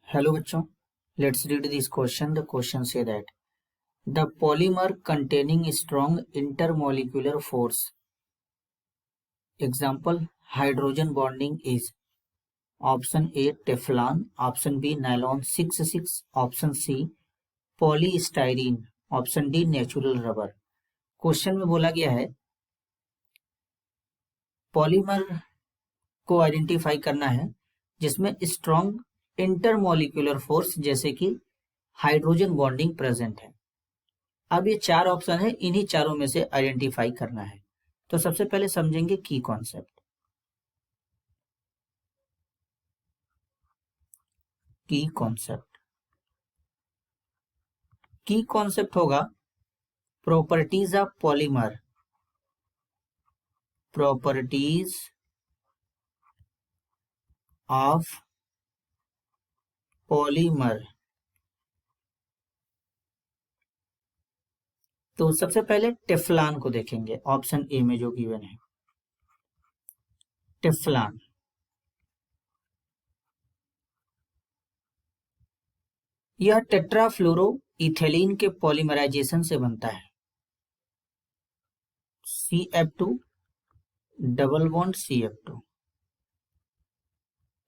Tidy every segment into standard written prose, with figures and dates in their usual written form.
Hello बच्चों, let's read this question. The question say that the polymer containing strong intermolecular force. Example: hydrogen bonding is option A Teflon, option B nylon 66, option C polystyrene, option D natural rubber. Question में बोला गया है polymer को identify करना है जिसमें strong intermolecular force जैसे कि हाइड्रोजन बॉन्डिंग प्रेजेंट है। अब ये चार ऑप्शन है, इन्हीं चारों में से आइडेंटिफाई करना है। तो सबसे पहले समझेंगे की कॉन्सेप्ट। की कॉन्सेप्ट होगा properties of polymer. Properties of polymer. तो सबसे पहले टेफ्लॉन को देखेंगे, ऑप्शन ए में जो गिवन है टेफ्लॉन। यह टेट्राफ्लोरो इथेलीन के पॉलीमराइजेशन से बनता है। CF2 double bond CF2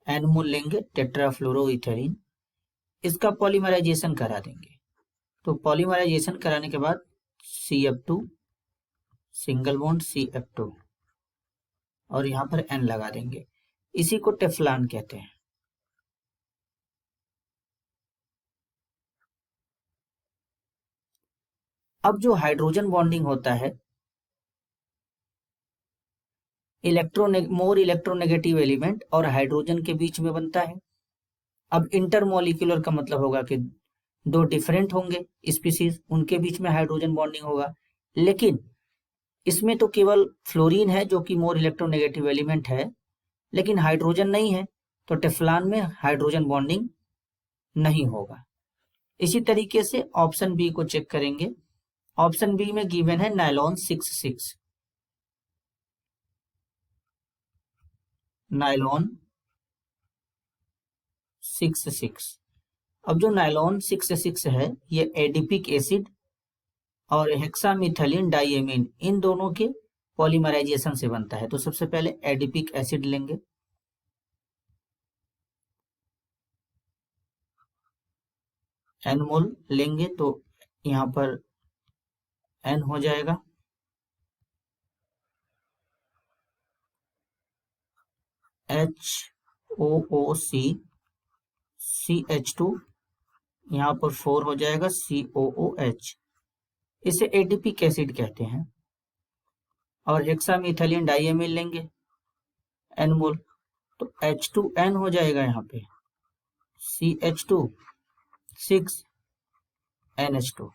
N मोल लेंगे टेट्राफ्लोरो इथेलीन, इसका पॉलीमराइजेशन करा देंगे। तो पॉलीमराइजेशन कराने के बाद CF2 सिंगल बॉन्ड CF2 और यहां पर N लगा देंगे, इसी को टेफ्लॉन कहते हैं। अब जो हाइड्रोजन बॉन्डिंग होता है मोर इलेक्ट्रोनेगेटिव एलिमेंट और हाइड्रोजन के बीच में बनता है। अब इंटरमोलिकुलर का मतलब होगा कि दो डिफरेंट होंगे स्पीसीज, उनके बीच में हाइड्रोजन बॉन्डिंग होगा। लेकिन इसमें तो केवल फ्लोरीन है जो कि मोर इलेक्ट्रोनेगेटिव एलिमेंट है, लेकिन हाइड्रोजन नहीं है, तो टेफ्लॉन में हाइड्रोजन बॉन्डिंग नहीं होगा। इसी तरीके से ऑप्शन बी को चेक करेंगे। ऑप्शन बी में गिवन है नायलॉन 66। नायलॉन 66। अब जो नायलॉन 66 है ये एडिपिक एसिड और हेक्सामिथाइलिन डाइएमीन इन दोनों के पॉलीमराइजेशन से बनता है। तो सबसे पहले एडिपिक एसिड लेंगे, एन मोल लेंगे तो यहां पर N हो जाएगा। HOOC CH2 यहां पर 4 हो जाएगा COOH, इसे एडिपिक एसिड कहते हैं। और हेक्सामिथाइलिन डाइएमीन लेंगे N मोल, तो H2N हो जाएगा यहाँ पे CH2 6NH2।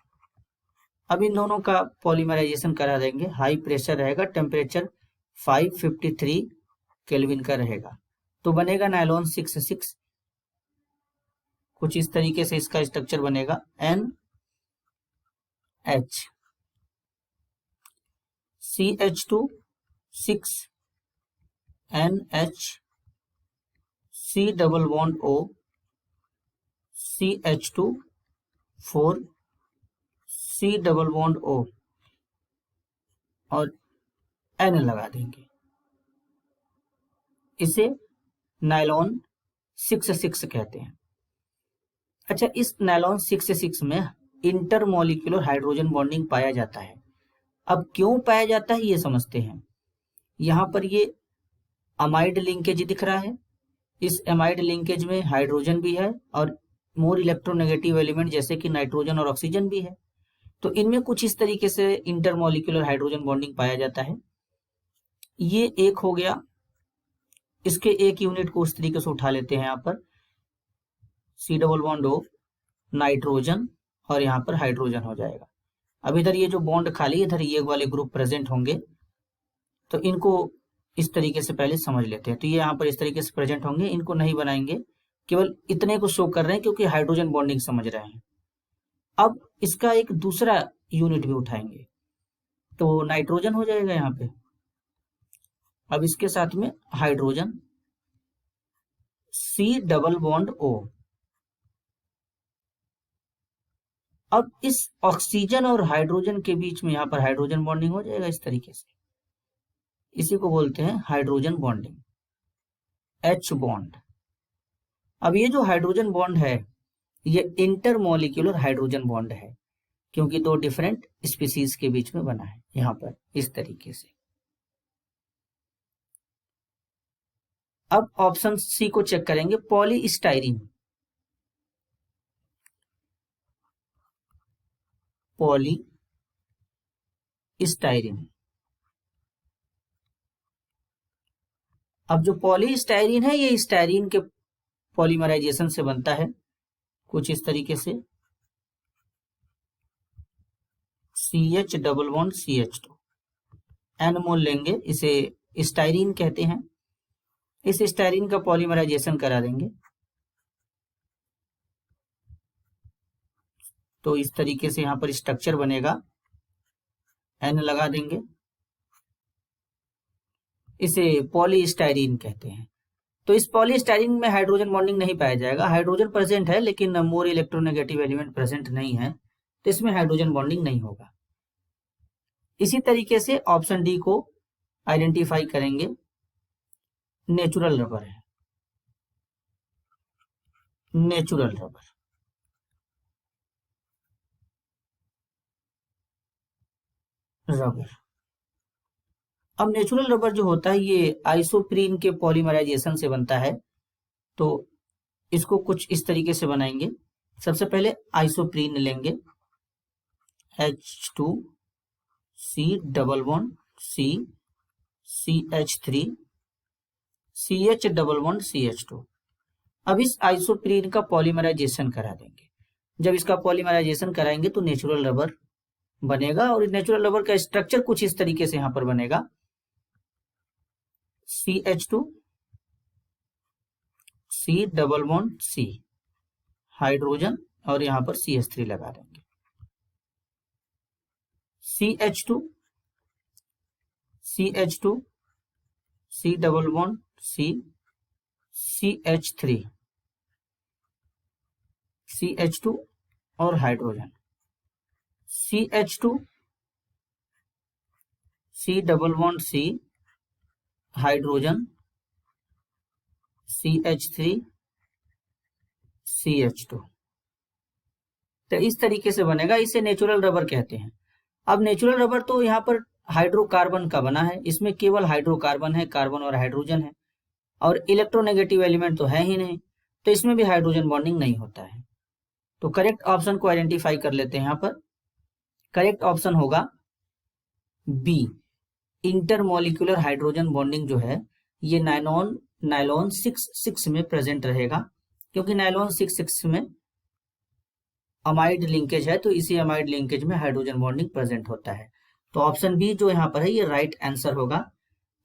अब इन दोनों का पॉलीमराइजेशन करा देंगे। हाई प्रेशर रहेगा, टेम्परेचर 553 केल्विन का रहेगा, तो बनेगा नायलॉन 66। कुछ इस तरीके से इसका स्ट्रक्चर बनेगा NH CH2 6NH C double bond O CH2 4 C double bond O और N लगा देंगे, इसे नायलॉन 66 कहते हैं। अच्छा, इस नायलॉन 66 में इंटरमोलिकुलर हाइड्रोजन बॉन्डिंग पाया जाता है। अब क्यों पाया जाता है ये समझते हैं। यहां पर ये अमाइड लिंकेज दिख रहा है, इस अमाइड लिंकेज में हाइड्रोजन भी है और मोर इलेक्ट्रोनेगेटिव एलिमेंट जैसे कि नाइट्रोजन और ऑक्सीजन भी है। तो इनमें कुछ इस तरीके से इंटरमोलिकुलर हाइड्रोजन बॉन्डिंग पाया जाता है। ये एक हो गया, इसके एक यूनिट को उस तरीके से उठा लेते हैं। यहाँ पर C double bond O nitrogen और यहाँ पर हाइड्रोजन हो जाएगा। अब इधर ये जो बॉन्ड खाली, इधर ये वाले ग्रुप प्रेजेंट होंगे, तो इनको इस तरीके से पहले समझ लेते हैं। तो ये यहाँ पर इस तरीके से प्रेजेंट होंगे, इनको नहीं बनाएंगे, केवल इतने को शो कर रहे हैं क्योंकि हाइड्रोजन बॉन्डिंग समझ रहे हैं। अब इसका एक दूसरा यूनिट भी उठाएंगे, तो नाइट्रोजन हो जाएगा यहाँ पे। अब इसके साथ में hydrogen C double bond O अब इस ऑक्सीजन और हाइड्रोजन के बीच में यहाँ पर हाइड्रोजन बॉन्डिंग हो जाएगा इस तरीके से, इसी को बोलते हैं हाइड्रोजन बॉन्डिंग, H बॉन्ड। अब ये जो हाइड्रोजन बॉन्ड है ये इंटरमॉलिक्यूलर हाइड्रोजन बॉन्ड है, क्योंकि दो डिफरेंट स्पीसीज के बीच में बना है यहाँ पर इस तरीके से। अब ऑप्शन सी को चेक करेंगे, पॉलीस्टाइरीन। पॉलीस्टाइरीन, अब जो पॉलीस्टाइरीन है ये स्टाइरीन के पॉलीमराइजेशन से बनता है कुछ इस तरीके से, CH double bond CH2, N मोल लेंगे, इसे स्टाइरीन कहते हैं। इस स्टाइरीन का पॉलीमराइजेशन करा देंगे तो इस तरीके से यहाँ पर स्ट्रक्चर बनेगा, N लगा देंगे, इसे पॉलीस्टाइरीन कहते हैं। तो इस पॉलीस्टाइरीन में हाइड्रोजन बॉन्डिंग नहीं पाया जाएगा, हाइड्रोजन प्रेजेंट है लेकिन मोर इलेक्ट्रोनेगेटिव एलिमेंट प्रेजेंट नहीं है, तो इसमें हाइड्रोजन बॉन्डिंग नहीं होगा। इसी तरीके से ऑप्शन डी को आइडेंटिफाई करेंगे, नेचुरल रबर है, नेचुरल रबर। अब नेचुरल रबर जो होता है ये आइसोप्रीन के पॉलीमराइजेशन से बनता है, तो इसको कुछ इस तरीके से बनाएंगे। सबसे पहले आइसोप्रीन लेंगे, H2C double bond C CH3 CH double bond CH2। अब इस आइसोप्रीन का पॉलीमराइजेशन करा देंगे। जब इसका पॉलीमराइजेशन कराएंगे तो नेचुरल रबर बनेगा, और नेचुरल रबर का स्ट्रक्चर कुछ इस तरीके से यहां पर बनेगा, CH2 C double bond C hydrogen, और यहां पर CH3 लगा देंगे, CH2 C double bond C CH3 CH2 और hydrogen, CH2 C double bond C hydrogen CH3 CH2। तो इस तरीके से बनेगा, इसे नेचुरल रबर कहते हैं। अब नेचुरल रबर तो यहाँ पर हाइड्रोकार्बन का बना है, इसमें केवल हाइड्रोकार्बन है, कार्बन और हाइड्रोजन है, और इलेक्ट्रोनेगेटिव एलिमेंट तो है ही नहीं, तो इसमें भी हाइड्रोजन बॉन्डिंग नहीं होता है। तो करेक्ट ऑप्शन को आइडेंटिफाई कर लेते हैं। यहाँ पर करेक्ट ऑप्शन होगा बी, इंटरमॉलिक्यूलर हाइड्रोजन बॉन्डिंग जो है ये नायलॉन 6 में प्रेजेंट रहेगा, क्योंकि नायलॉन 6 में अमाइड लिंकेज है, तो इसी अमाइड लिंकेज में हाइड्रोजन बॉन्डिंग प्रेजेंट होता है। तो ऑप्शन बी जो यहाँ पर है ये राइट आंसर होगा।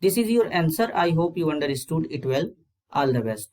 This is your answer. I hope you understood it well. All the best.